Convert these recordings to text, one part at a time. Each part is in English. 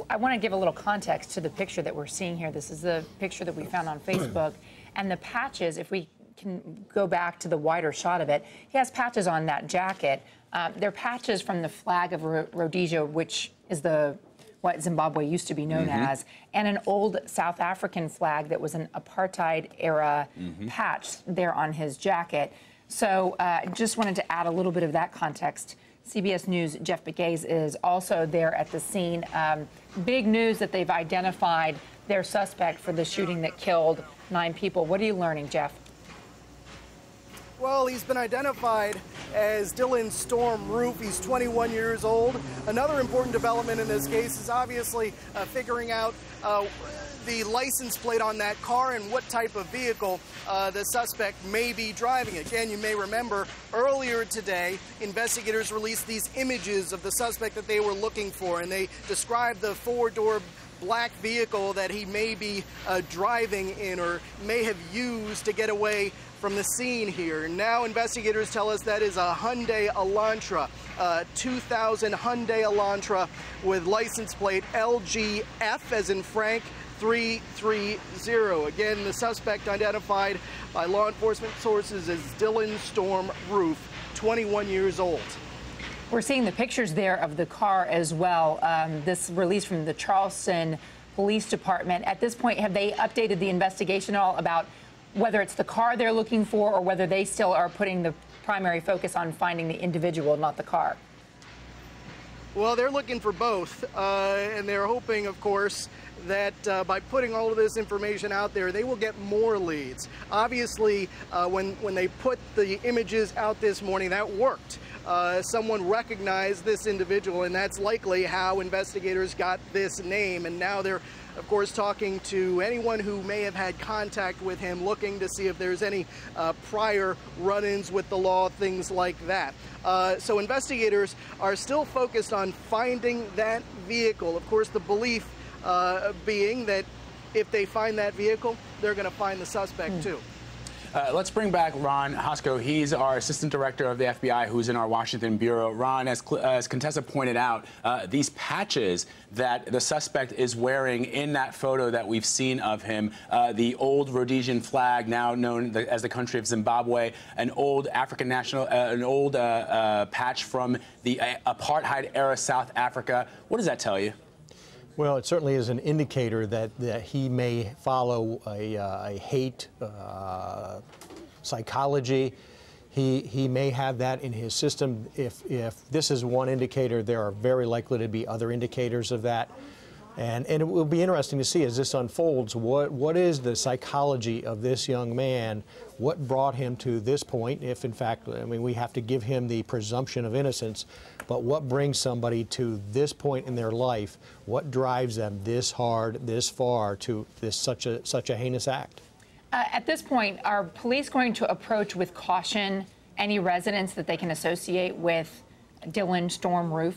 I want to give a little context to the picture that we're seeing here. This is the picture that we found on Facebook. And the patches, if we can go back to the wider shot of it, he has patches on that jacket. They're patches from the flag of Rhodesia, which is what Zimbabwe used to be known as, and an old South African flag that was an apartheid-era patch there on his jacket. So just wanted to add a little bit of that context. CBS News Jeff Pegues is also there at the scene. Big news that they've identified their suspect for the shooting that killed 9 people. What are you learning, Jeff? Well, he's been identified as Dylann Storm Roof. He's 21 years old. Another important development in this case is obviously figuring out the license plate on that car and what type of vehicle the suspect may be driving. Again, you may remember earlier today, investigators released these images of the suspect that they were looking for, and they described the 4-door black vehicle that he may be driving in or may have used to get away from the scene here. Now investigators tell us that is a Hyundai Elantra, 2000 Hyundai Elantra with license plate LGF as in Frank 330. Again, the suspect identified by law enforcement sources as Dylann Storm Roof, 21 years old. We're seeing the pictures there of the car as well. This release from the Charleston Police Department. At this point, have they updated the investigation at all about whether it's the car they're looking for or whether they still are putting the primary focus on finding the individual, not the car? Well, they're looking for both, and they're hoping, of course, that by putting all of this information out there, they will get more leads. Obviously, when they put the images out this morning, that worked. Someone recognized this individual, and that's likely how investigators got this name. And now they're, of course, talking to anyone who may have had contact with him, looking to see if there's any prior run-ins with the law, things like that. So investigators are still focused on finding that vehicle. Of course, the belief being that if they find that vehicle, they're going to find the suspect too. Let's bring back Ron Hosko. He's our assistant director of the FBI, who's in our Washington bureau. Ron, as Contessa pointed out, these patches that the suspect is wearing in that photo that we've seen of him, the old Rhodesian flag, now known as the country of Zimbabwe, an old African national, an old patch from the apartheid-era South Africa. What does that tell you? Well, it certainly is an indicator that he may follow a hate psychology. He may have that in his system. If this is one indicator, there are very likely to be other indicators of that. And it will be interesting to see as this unfolds, what is the psychology of this young man? What brought him to this point? If in fact, I mean, we have to give him the presumption of innocence, but what brings somebody to this point in their life? What drives them this hard, this far to this such a heinous act? At this point, are police going to approach with caution any residents that they can associate with Dylann Storm Roof?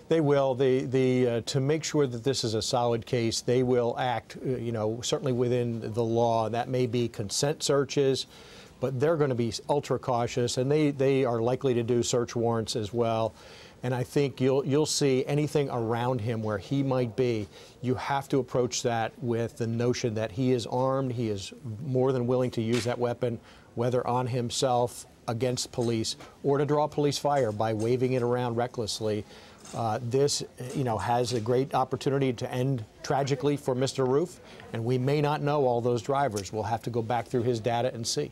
They will. To make sure that this is a solid case, they will act, you know, certainly within the law. That may be consent searches, but they're going to be ultra cautious, and they are likely to do search warrants as well. And I think you'll see anything around him where he might be. You have to approach that with the notion that he is armed. He is more than willing to use that weapon, whether on himself, against police, or to draw police fire by waving it around recklessly. This, you know, has a great opportunity to end tragically for Mr. Roof, and we may not know all those drivers. We'll have to go back through his data and see.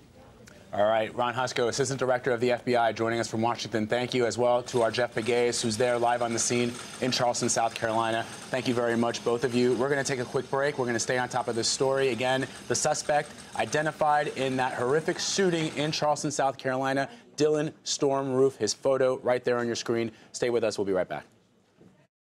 All right, Ron Hosko, Assistant Director of the FBI, joining us from Washington. Thank you as well to our Jeff Pegues, who's there live on the scene in Charleston, South Carolina. Thank you very much, both of you. We're going to take a quick break. We're going to stay on top of this story. Again, the suspect identified in that horrific shooting in Charleston, South Carolina, Dylann Storm Roof. His photo right there on your screen. Stay with us. We'll be right back.